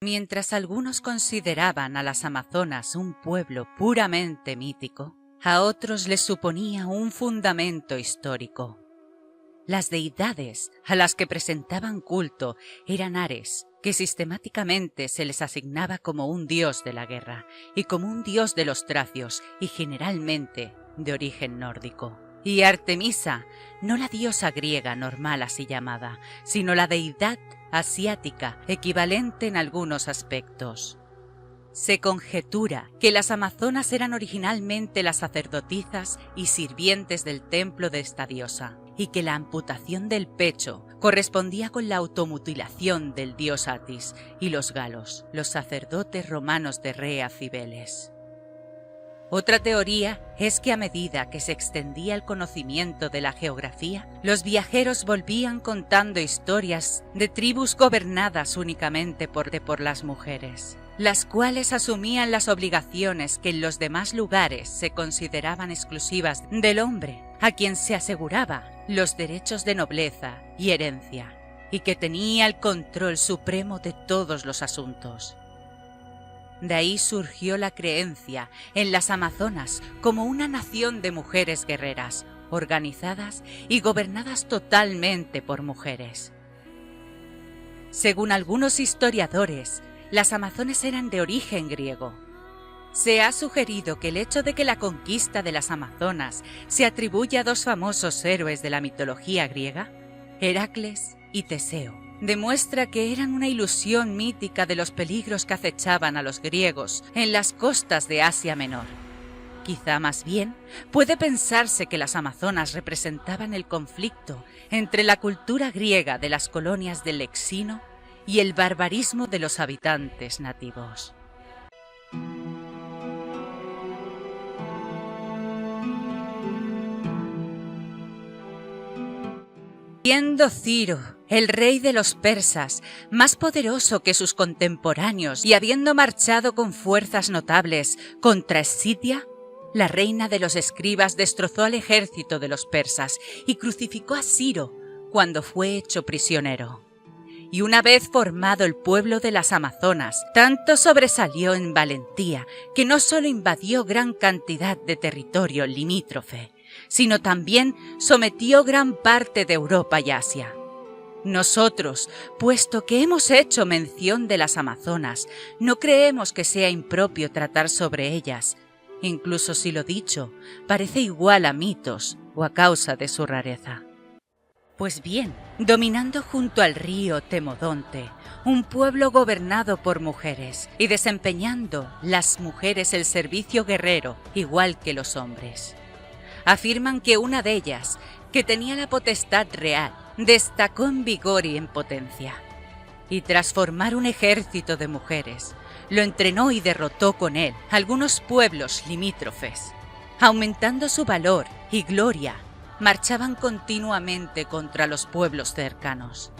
Mientras algunos consideraban a las amazonas un pueblo puramente mítico, a otros les suponía un fundamento histórico. Las deidades a las que presentaban culto eran Ares, que sistemáticamente se les asignaba como un dios de la guerra y como un dios de los tracios y generalmente de origen nórdico. Y Artemisa, no la diosa griega normal así llamada, sino la deidad asiática equivalente en algunos aspectos. Se conjetura que las amazonas eran originalmente las sacerdotisas y sirvientes del templo de esta diosa, y que la amputación del pecho correspondía con la automutilación del dios Atis y los galos, los sacerdotes romanos de Rea Cibeles. Otra teoría es que a medida que se extendía el conocimiento de la geografía, los viajeros volvían contando historias de tribus gobernadas únicamente por las mujeres, las cuales asumían las obligaciones que en los demás lugares se consideraban exclusivas del hombre, a quien se aseguraba los derechos de nobleza y herencia, y que tenía el control supremo de todos los asuntos. De ahí surgió la creencia en las amazonas como una nación de mujeres guerreras, organizadas y gobernadas totalmente por mujeres. Según algunos historiadores, las amazonas eran de origen griego. Se ha sugerido que el hecho de que la conquista de las amazonas se atribuye a dos famosos héroes de la mitología griega, Heracles y Teseo, demuestra que eran una ilusión mítica de los peligros que acechaban a los griegos en las costas de Asia Menor. Quizá más bien puede pensarse que las amazonas representaban el conflicto entre la cultura griega de las colonias del Lexino y el barbarismo de los habitantes nativos. Siendo Ciro, el rey de los persas, más poderoso que sus contemporáneos y habiendo marchado con fuerzas notables contra Escitia, la reina de los escribas destrozó al ejército de los persas y crucificó a Ciro cuando fue hecho prisionero. Y una vez formado el pueblo de las amazonas, tanto sobresalió en valentía que no solo invadió gran cantidad de territorio limítrofe, sino también sometió gran parte de Europa y Asia. Nosotros, puesto que hemos hecho mención de las amazonas, no creemos que sea impropio tratar sobre ellas, incluso si lo dicho parece igual a mitos o a causa de su rareza. Pues bien, dominando junto al río Temodonte, un pueblo gobernado por mujeres y desempeñando las mujeres el servicio guerrero igual que los hombres. Afirman que una de ellas, que tenía la potestad real, destacó en vigor y en potencia. Y tras formar un ejército de mujeres, lo entrenó y derrotó con él algunos pueblos limítrofes. Aumentando su valor y gloria, marchaban continuamente contra los pueblos cercanos.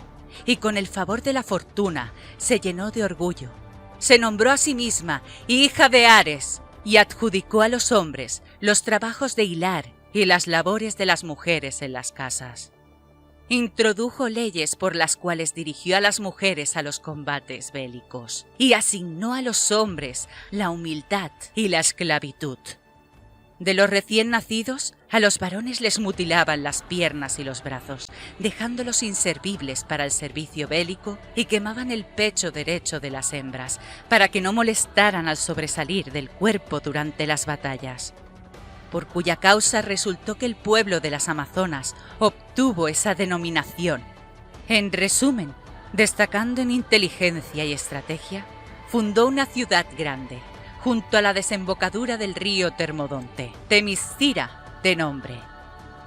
Y con el favor de la fortuna se llenó de orgullo. Se nombró a sí misma hija de Ares y adjudicó a los hombres los trabajos de hilar y las labores de las mujeres en las casas. Introdujo leyes por las cuales dirigió a las mujeres a los combates bélicos y asignó a los hombres la humildad y la esclavitud. De los recién nacidos, a los varones les mutilaban las piernas y los brazos, dejándolos inservibles para el servicio bélico, y quemaban el pecho derecho de las hembras, para que no molestaran al sobresalir del cuerpo durante las batallas. Por cuya causa resultó que el pueblo de las amazonas obtuvo esa denominación. En resumen, destacando en inteligencia y estrategia, fundó una ciudad grande, junto a la desembocadura del río Termodonte, Temiscira de nombre,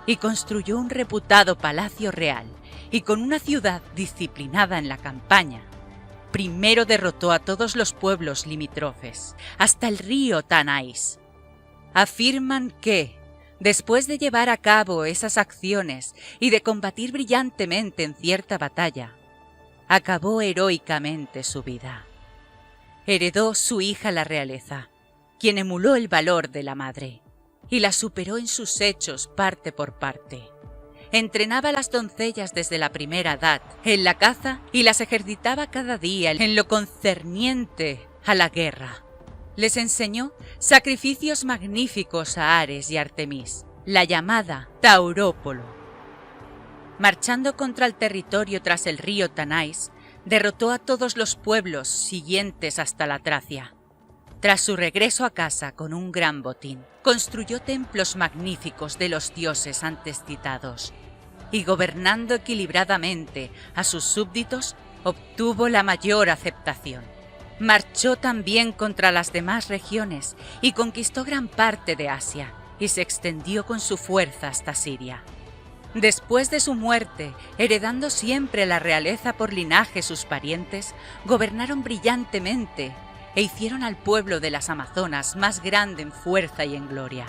y construyó un reputado palacio real, y con una ciudad disciplinada en la campaña, primero derrotó a todos los pueblos limítrofes, hasta el río Tanais. Afirman que, después de llevar a cabo esas acciones y de combatir brillantemente en cierta batalla, acabó heroicamente su vida. Heredó su hija la realeza, quien emuló el valor de la madre y la superó en sus hechos parte por parte. Entrenaba a las doncellas desde la primera edad en la caza y las ejercitaba cada día en lo concerniente a la guerra. Les enseñó sacrificios magníficos a Ares y Artemis, la llamada Taurópolo. Marchando contra el territorio tras el río Tanais, derrotó a todos los pueblos siguientes hasta la Tracia. Tras su regreso a casa con un gran botín, construyó templos magníficos de los dioses antes citados, y gobernando equilibradamente a sus súbditos, obtuvo la mayor aceptación. Marchó también contra las demás regiones y conquistó gran parte de Asia, y se extendió con su fuerza hasta Siria. Después de su muerte, heredando siempre la realeza por linaje sus parientes, gobernaron brillantemente e hicieron al pueblo de las Amazonas más grande en fuerza y en gloria.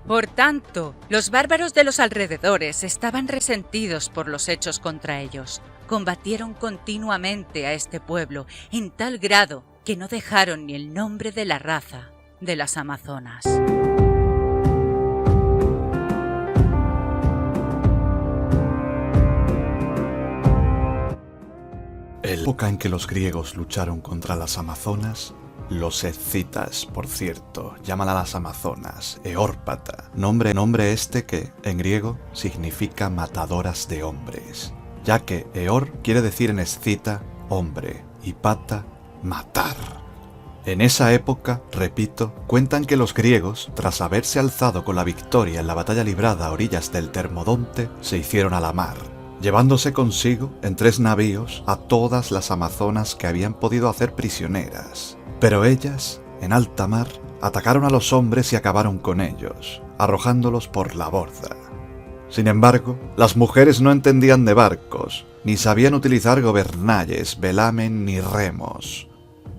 Por tanto, los bárbaros de los alrededores estaban resentidos por los hechos contra ellos. Combatieron continuamente a este pueblo en tal grado que no dejaron ni el nombre de la raza de las Amazonas. En la época en que los griegos lucharon contra las amazonas, los escitas, por cierto, llaman a las amazonas Eórpata, nombre este que, en griego, significa matadoras de hombres, ya que Eor quiere decir en escita hombre y pata matar. En esa época, repito, cuentan que los griegos, tras haberse alzado con la victoria en la batalla librada a orillas del Termodonte, se hicieron a la mar, llevándose consigo en 3 navíos a todas las amazonas que habían podido hacer prisioneras. Pero ellas, en alta mar, atacaron a los hombres y acabaron con ellos, arrojándolos por la borda. Sin embargo, las mujeres no entendían de barcos, ni sabían utilizar gobernalles, velamen ni remos,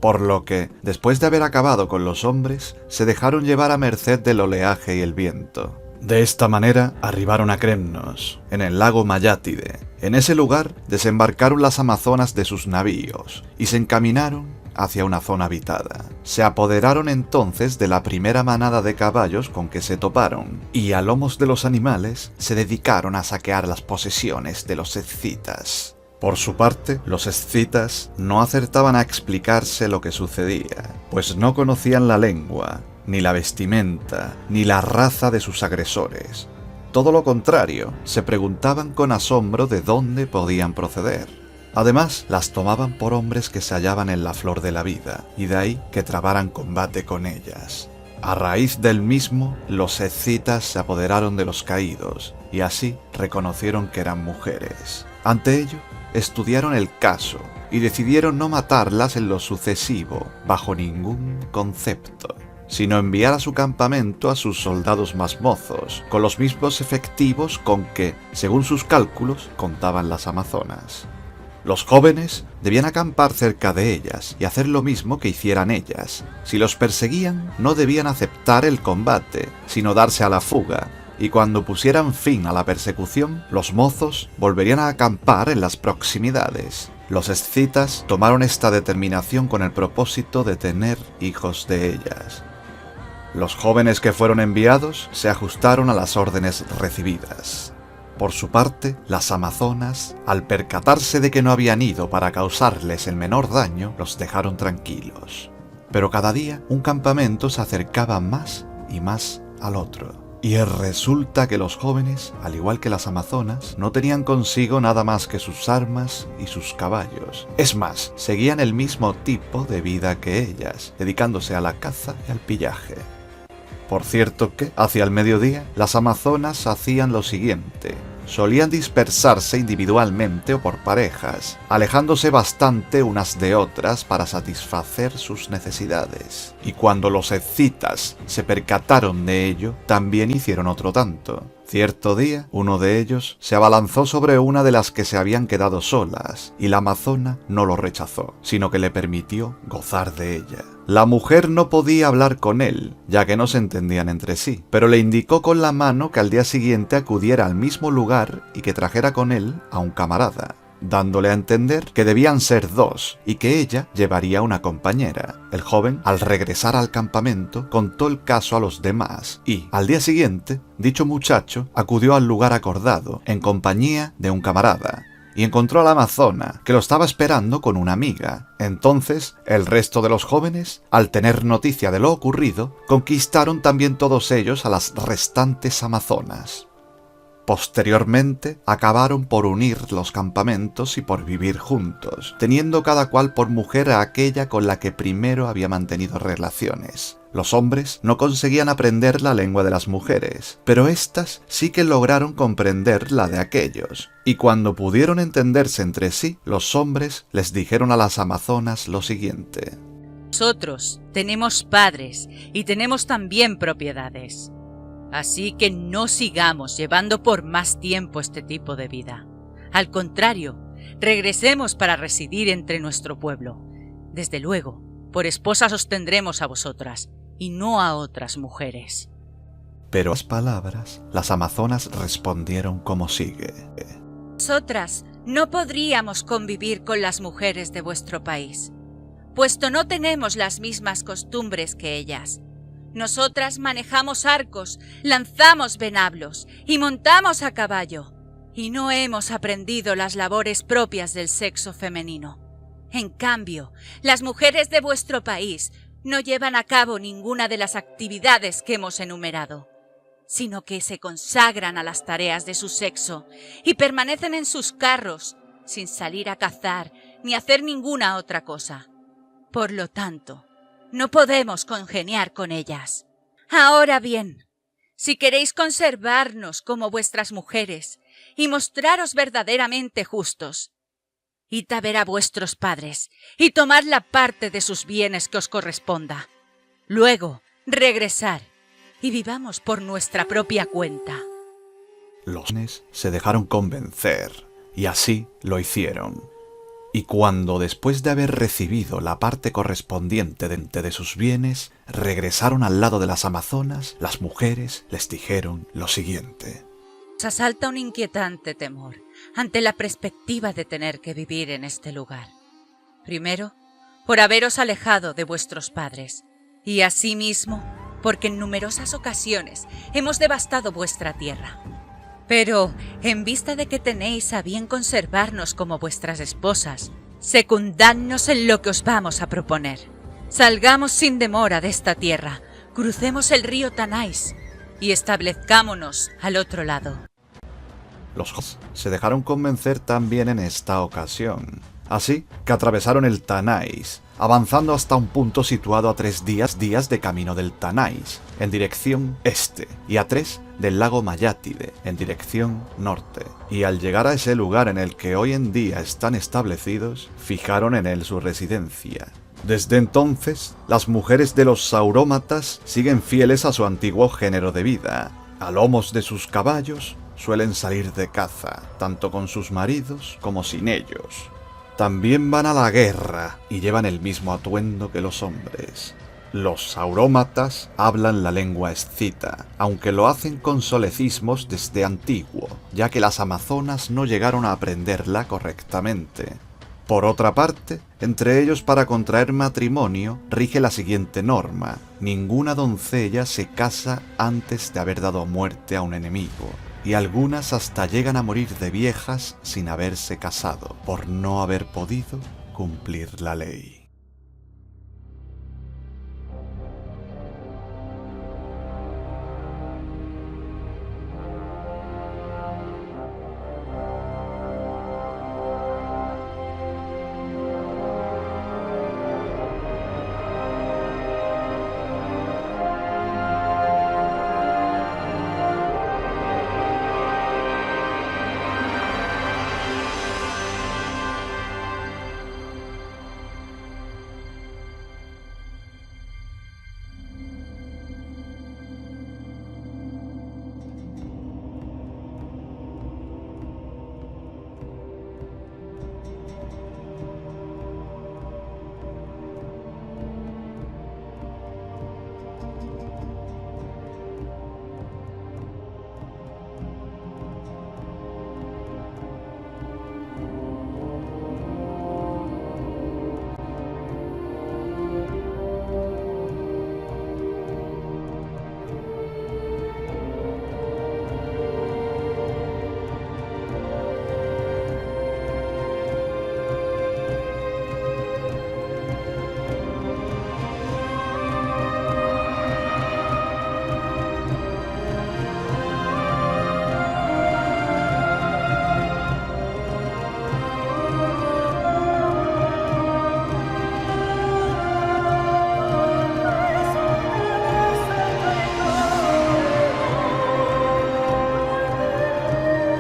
por lo que, después de haber acabado con los hombres, se dejaron llevar a merced del oleaje y el viento. De esta manera arribaron a Cremnos, en el lago Mayátide. En ese lugar desembarcaron las amazonas de sus navíos y se encaminaron hacia una zona habitada. Se apoderaron entonces de la primera manada de caballos con que se toparon y a lomos de los animales se dedicaron a saquear las posesiones de los escitas. Por su parte, los escitas no acertaban a explicarse lo que sucedía, pues no conocían la lengua, ni la vestimenta, ni la raza de sus agresores. Todo lo contrario, se preguntaban con asombro de dónde podían proceder. Además, las tomaban por hombres que se hallaban en la flor de la vida, y de ahí que trabaran combate con ellas. A raíz del mismo, los escitas se apoderaron de los caídos, y así reconocieron que eran mujeres. Ante ello, estudiaron el caso, y decidieron no matarlas en lo sucesivo, bajo ningún concepto, sino enviar a su campamento a sus soldados más mozos, con los mismos efectivos con que, según sus cálculos, contaban las amazonas. Los jóvenes debían acampar cerca de ellas y hacer lo mismo que hicieran ellas. Si los perseguían, no debían aceptar el combate, sino darse a la fuga, y cuando pusieran fin a la persecución, los mozos volverían a acampar en las proximidades. Los escitas tomaron esta determinación con el propósito de tener hijos de ellas. Los jóvenes que fueron enviados se ajustaron a las órdenes recibidas. Por su parte, las amazonas, al percatarse de que no habían ido para causarles el menor daño, los dejaron tranquilos. Pero cada día un campamento se acercaba más y más al otro. Y resulta que los jóvenes, al igual que las amazonas, no tenían consigo nada más que sus armas y sus caballos. Es más, seguían el mismo tipo de vida que ellas, dedicándose a la caza y al pillaje. Por cierto que, hacia el mediodía, las amazonas hacían lo siguiente. Solían dispersarse individualmente o por parejas, alejándose bastante unas de otras para satisfacer sus necesidades. Y cuando los escitas se percataron de ello, también hicieron otro tanto. Cierto día, uno de ellos se abalanzó sobre una de las que se habían quedado solas, y la amazona no lo rechazó, sino que le permitió gozar de ella. La mujer no podía hablar con él, ya que no se entendían entre sí, pero le indicó con la mano que al día siguiente acudiera al mismo lugar y que trajera con él a un camarada. dándole a entender que debían ser 2 y que ella llevaría una compañera. El joven, al regresar al campamento, contó el caso a los demás y, al día siguiente, dicho muchacho acudió al lugar acordado en compañía de un camarada y encontró a la amazona, que lo estaba esperando con una amiga. Entonces, el resto de los jóvenes, al tener noticia de lo ocurrido, conquistaron también todos ellos a las restantes amazonas. Posteriormente, acabaron por unir los campamentos y por vivir juntos, teniendo cada cual por mujer a aquella con la que primero había mantenido relaciones. Los hombres no conseguían aprender la lengua de las mujeres, pero éstas sí que lograron comprender la de aquellos, y cuando pudieron entenderse entre sí, los hombres les dijeron a las amazonas lo siguiente: Nosotros tenemos padres y tenemos también propiedades. Así que no sigamos llevando por más tiempo este tipo de vida. Al contrario, regresemos para residir entre nuestro pueblo. Desde luego, por esposas os tendremos a vosotras, y no a otras mujeres. Pero a las palabras, las amazonas respondieron como sigue: Nosotras no podríamos convivir con las mujeres de vuestro país, puesto no tenemos las mismas costumbres que ellas. Nosotras manejamos arcos, lanzamos venablos y montamos a caballo, y no hemos aprendido las labores propias del sexo femenino. En cambio, las mujeres de vuestro país no llevan a cabo ninguna de las actividades que hemos enumerado, sino que se consagran a las tareas de su sexo y permanecen en sus carros sin salir a cazar ni hacer ninguna otra cosa. Por lo tanto, no podemos congeniar con ellas. Ahora bien, si queréis conservarnos como vuestras mujeres y mostraros verdaderamente justos, id a ver a vuestros padres y tomad la parte de sus bienes que os corresponda. Luego, regresar y vivamos por nuestra propia cuenta. Los jóvenes se dejaron convencer, y así lo hicieron. Y cuando, después de haber recibido la parte correspondiente de sus bienes, regresaron al lado de las amazonas, las mujeres les dijeron lo siguiente: Os asalta un inquietante temor ante la perspectiva de tener que vivir en este lugar. Primero, por haberos alejado de vuestros padres, y asimismo, porque en numerosas ocasiones hemos devastado vuestra tierra. Pero, en vista de que tenéis a bien conservarnos como vuestras esposas, secundadnos en lo que os vamos a proponer. Salgamos sin demora de esta tierra, crucemos el río Tanais y establezcámonos al otro lado. Los jóvenes se dejaron convencer también en esta ocasión. Así que atravesaron el Tanais, avanzando hasta un punto situado a 3 días de camino del Tanais, en dirección este, y a 3 del lago Mayátide, en dirección norte. Y al llegar a ese lugar en el que hoy en día están establecidos, fijaron en él su residencia. Desde entonces, las mujeres de los saurómatas siguen fieles a su antiguo género de vida. A lomos de sus caballos suelen salir de caza, tanto con sus maridos como sin ellos. También van a la guerra y llevan el mismo atuendo que los hombres. Los saurómatas hablan la lengua escita, aunque lo hacen con solecismos desde antiguo, ya que las amazonas no llegaron a aprenderla correctamente. Por otra parte, entre ellos para contraer matrimonio rige la siguiente norma: ninguna doncella se casa antes de haber dado muerte a un enemigo, y algunas hasta llegan a morir de viejas sin haberse casado, por no haber podido cumplir la ley.